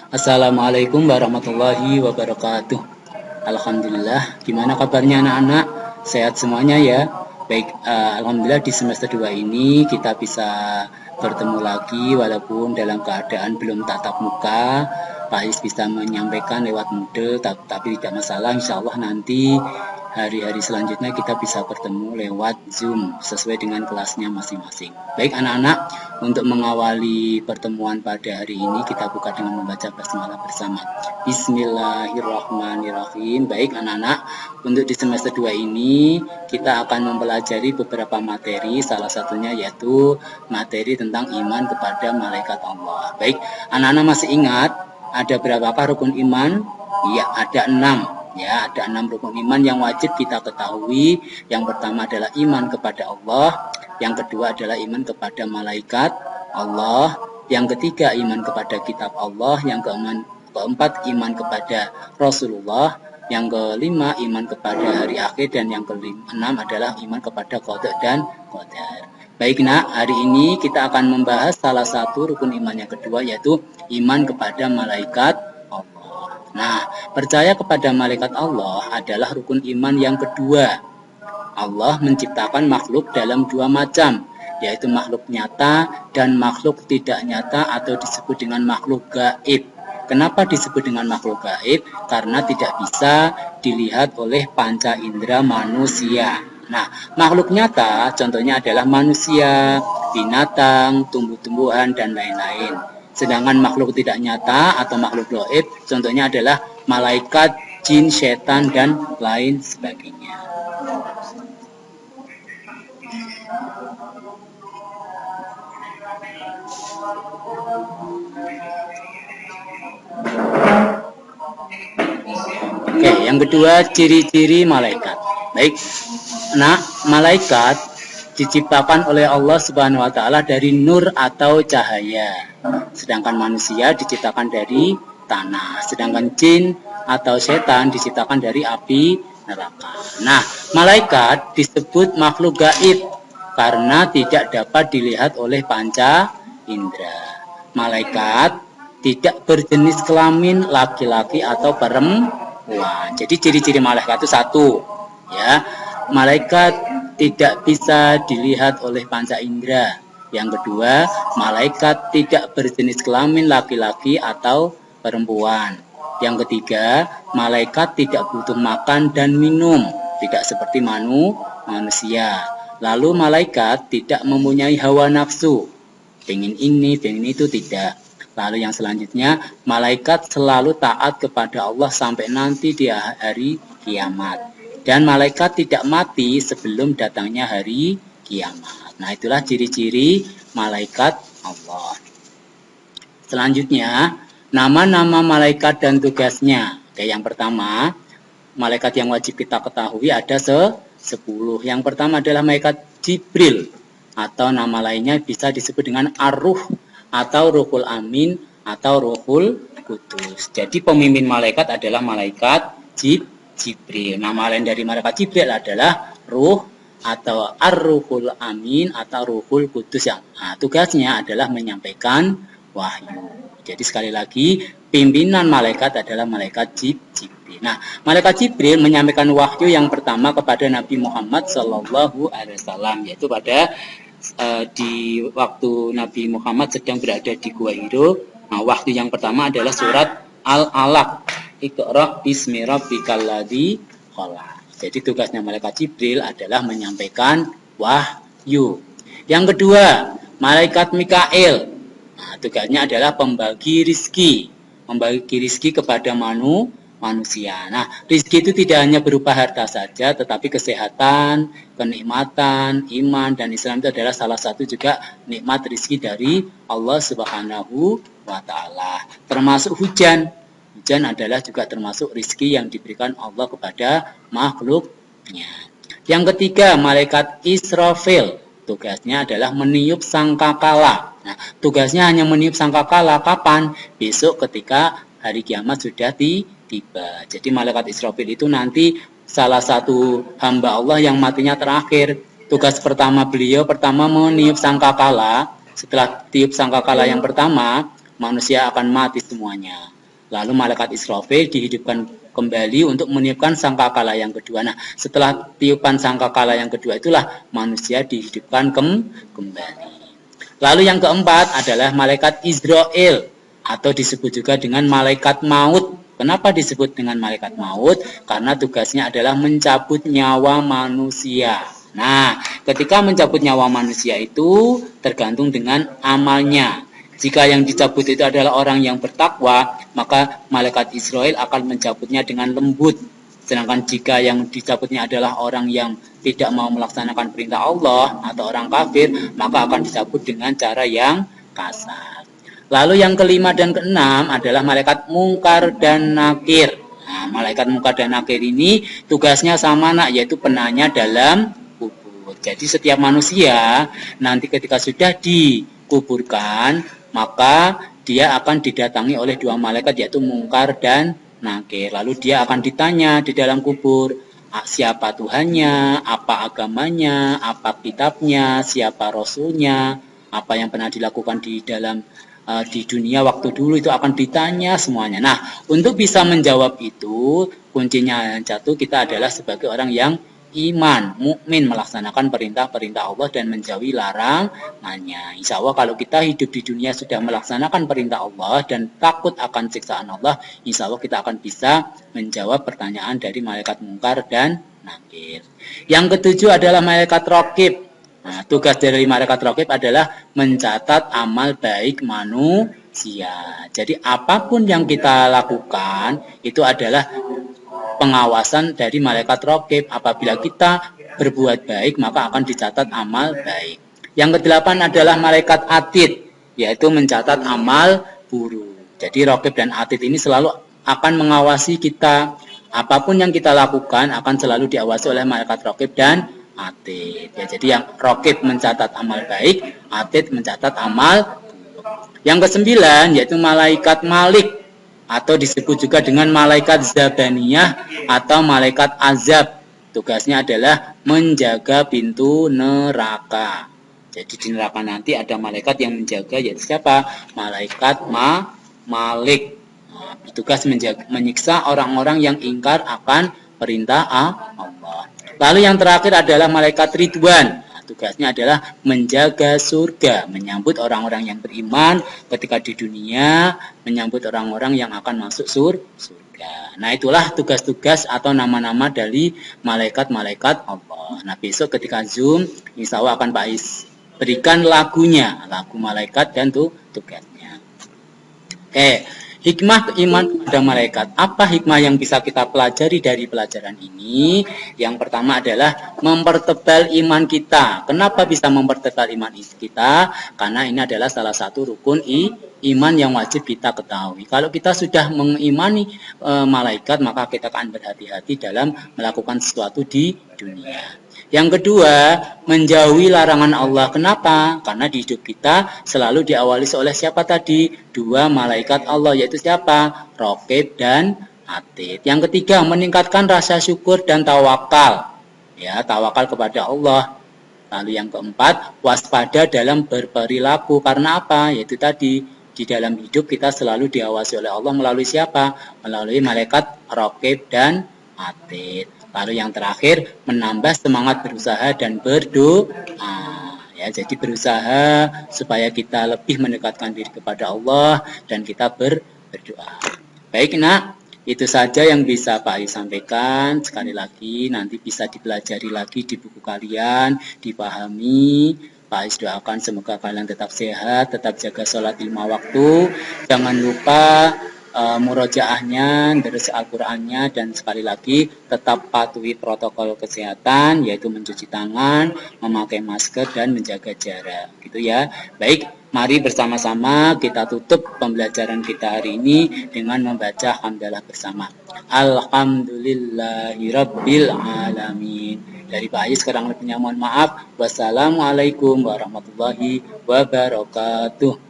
Assalamualaikum warahmatullahi wabarakatuh. Alhamdulillah, gimana kabarnya anak-anak? Sehat semuanya ya? Baik, alhamdulillah di semester 2 ini kita bisa bertemu lagi walaupun dalam keadaan belum tatap muka. Pak Is bisa menyampaikan lewat Moodle, tapi tidak masalah, insya Allah nanti hari-hari selanjutnya kita bisa bertemu lewat Zoom sesuai dengan kelasnya masing-masing. Baik anak-anak, untuk mengawali pertemuan pada hari ini kita buka dengan membaca basmalah bersama. Bismillahirrahmanirrahim. Baik anak-anak, untuk di semester 2 ini kita akan mempelajari beberapa materi, salah satunya yaitu materi tentang iman kepada malaikat Allah. Baik, anak-anak masih ingat ada berapakah rukun iman? Ya, ada 6. Ya, ada 6 rukun iman yang wajib kita ketahui. Yang pertama adalah iman kepada Allah, yang kedua adalah iman kepada malaikat Allah, yang ketiga iman kepada kitab Allah, yang keempat iman kepada Rasulullah, yang kelima iman kepada hari akhir, dan yang keenam adalah iman kepada qada dan qadar. Baik nak, hari ini kita akan membahas salah satu rukun iman yang kedua, yaitu iman kepada malaikat Allah. Nah, percaya kepada malaikat Allah adalah rukun iman yang kedua. Allah menciptakan makhluk dalam 2 macam, yaitu makhluk nyata dan makhluk tidak nyata atau disebut dengan makhluk gaib. Kenapa disebut dengan makhluk gaib? Karena tidak bisa dilihat oleh panca indera manusia. Nah, makhluk nyata contohnya adalah manusia, binatang, tumbuh-tumbuhan, dan lain-lain. Sedangkan makhluk tidak nyata atau makhluk gaib contohnya adalah malaikat, jin, setan, dan lain sebagainya. Oke, yang kedua ciri-ciri malaikat. Baik, nah malaikat diciptakan oleh Allah Subhanahu wa taala dari nur atau cahaya. Sedangkan manusia diciptakan dari tanah. Sedangkan jin atau setan diciptakan dari api neraka. Nah, malaikat disebut makhluk gaib karena tidak dapat dilihat oleh panca indera. Malaikat tidak berjenis kelamin laki-laki atau perempuan. Jadi ciri-ciri malaikat itu satu, ya. Malaikat tidak bisa dilihat oleh panca indera. Yang kedua, malaikat tidak berjenis kelamin laki-laki atau perempuan. Yang ketiga, malaikat tidak butuh makan dan minum, tidak seperti manusia. Lalu malaikat tidak mempunyai hawa nafsu, pengen ini, pengen itu, tidak. Lalu yang selanjutnya, malaikat selalu taat kepada Allah sampai nanti di hari kiamat. Dan malaikat tidak mati sebelum datangnya hari kiamat. Nah, itulah ciri-ciri malaikat Allah. Selanjutnya, nama-nama malaikat dan tugasnya. Oke, yang pertama, malaikat yang wajib kita ketahui ada 10. Yang pertama adalah malaikat Jibril, atau nama lainnya bisa disebut dengan Ar-Ruh, atau Ruhul Amin, atau Ruhul Kudus. Jadi pemimpin malaikat adalah malaikat Jibril. Nama lain dari malaikat Jibril adalah Ruh atau Ar-Ruhul Amin atau Ruhul Kudus. Tugasnya adalah menyampaikan wahyu. Jadi sekali lagi, pimpinan malaikat adalah malaikat Jibril. Nah, malaikat Jibril menyampaikan wahyu yang pertama kepada Nabi Muhammad SAW, yaitu pada di waktu Nabi Muhammad sedang berada di Gua Hiro. Nah, wahyu yang pertama adalah surat Al-Alaq. Iqra bismi rabbikal ladzi khalaq. Jadi tugasnya malaikat Jibril adalah menyampaikan wahyu. Yang kedua, malaikat Mikail. Nah, tugasnya adalah pembagi rizki. Membagi rizki kepada manusia. Nah, rizki itu tidak hanya berupa harta saja, tetapi kesehatan, kenikmatan, iman, dan Islam itu adalah salah satu juga nikmat rizki dari Allah Subhanahu wa ta'ala. Termasuk hujan. Hujan adalah juga termasuk rizki yang diberikan Allah kepada makhluknya. Yang ketiga, malaikat Israfil. Tugasnya adalah meniup sangkakala. Nah, tugasnya hanya meniup sangkakala kapan? Besok ketika hari kiamat sudah tiba. Jadi malaikat Israfil itu nanti salah satu hamba Allah yang matinya terakhir. Tugas pertama beliau pertama meniup sangkakala. Setelah tiup sangkakala yang pertama, manusia akan mati semuanya. Lalu malaikat Israfil dihidupkan kembali untuk meniupkan sangkakala yang kedua. Nah, setelah tiupan sangkakala yang kedua itulah manusia dihidupkan kembali. Lalu yang keempat adalah malaikat Israel atau disebut juga dengan malaikat maut. Kenapa disebut dengan malaikat maut? Karena tugasnya adalah mencabut nyawa manusia. Nah, ketika mencabut nyawa manusia itu tergantung dengan amalnya. Jika yang dicabut itu adalah orang yang bertakwa, maka malaikat Israel akan mencabutnya dengan lembut. Sedangkan jika yang dicabutnya adalah orang yang tidak mau melaksanakan perintah Allah atau orang kafir, maka akan dicabut dengan cara yang kasar. Lalu yang kelima dan keenam adalah malaikat mungkar dan nakir. Nah, malaikat mungkar dan nakir ini tugasnya sama nak, yaitu penanya dalam kubur. Jadi setiap manusia nanti ketika sudah dikuburkan, maka dia akan didatangi oleh dua malaikat, yaitu mungkar dan nakir. Lalu dia akan ditanya di dalam kubur, siapa Tuhannya, apa agamanya, apa kitabnya, siapa rasulnya, apa yang pernah dilakukan di dalam di dunia waktu dulu, itu akan ditanya semuanya. Nah, untuk bisa menjawab itu, kuncinya yang satu, kita adalah sebagai orang yang iman, mukmin, melaksanakan perintah-perintah Allah dan menjauhi larangannya. Insya Allah kalau kita hidup di dunia sudah melaksanakan perintah Allah dan takut akan siksaan Allah, insya Allah kita akan bisa menjawab pertanyaan dari malaikat mungkar dan nakir. Yang ketujuh adalah malaikat raqib. Nah, tugas dari malaikat raqib adalah mencatat amal baik manusia. Jadi apapun yang kita lakukan itu adalah pengawasan dari malaikat raqib. Apabila kita berbuat baik, maka akan dicatat amal baik. Yang kedelapan adalah malaikat atid, yaitu mencatat amal buruk. Jadi raqib dan atid ini selalu akan mengawasi kita. Apapun yang kita lakukan akan selalu diawasi oleh malaikat raqib dan atid. Ya, jadi yang raqib mencatat amal baik, atid mencatat amal buruk. Yang kesembilan yaitu malaikat malik atau disebut juga dengan malaikat zabaniyah atau malaikat azab. Tugasnya adalah menjaga pintu neraka. Jadi di neraka nanti ada malaikat yang menjaga, yaitu siapa? Malaikat malik. Nah, bertugas menyiksa orang-orang yang ingkar akan perintah Allah. Lalu yang terakhir adalah malaikat Ridwan. Nah, tugasnya adalah menjaga surga, menyambut orang-orang yang beriman ketika di dunia, menyambut orang-orang yang akan masuk surga. Nah, itulah tugas-tugas atau nama-nama dari malaikat-malaikat Allah. Nah, besok ketika Zoom, insya Allah akan Pak Is berikan lagunya, lagu malaikat dan tugasnya. Oke. Hikmah iman kepada malaikat. Apa hikmah yang bisa kita pelajari dari pelajaran ini? Yang pertama adalah mempertebal iman kita. Kenapa bisa mempertebal iman kita? Karena ini adalah salah satu rukun iman yang wajib kita ketahui. Kalau kita sudah mengimani malaikat, maka kita akan berhati-hati dalam melakukan sesuatu di dunia. Yang kedua, menjauhi larangan Allah. Kenapa? Karena di hidup kita selalu diawali oleh siapa tadi? Dua malaikat Allah, yaitu siapa? Raqib dan atid. Yang ketiga, meningkatkan rasa syukur dan tawakal. Ya, tawakal kepada Allah. Lalu yang keempat, waspada dalam berperilaku. Karena apa? Yaitu tadi, di dalam hidup kita selalu diawasi oleh Allah melalui siapa? Melalui malaikat Raqib dan atid. Lalu yang terakhir, menambah semangat berusaha dan berdoa. Ya, jadi berusaha supaya kita lebih mendekatkan diri kepada Allah dan kita berdoa. Baik nak, itu saja yang bisa Pak Ayu sampaikan. Sekali lagi nanti bisa dipelajari lagi di buku kalian, dipahami. Pak Ayu doakan semoga kalian tetap sehat, tetap jaga sholat 5 waktu. Jangan lupa murojaahnya, dari Al-Qur'annya, dan sekali lagi tetap patuhi protokol kesehatan, yaitu mencuci tangan, memakai masker dan menjaga jarak, gitu ya. Baik, mari bersama-sama kita tutup pembelajaran kita hari ini dengan membaca hamdalah bersama. Alhamdulillahirabbil alamin. Dari Pak Ayu sekarang lebihnya mohon maaf. Wassalamualaikum warahmatullahi wabarakatuh.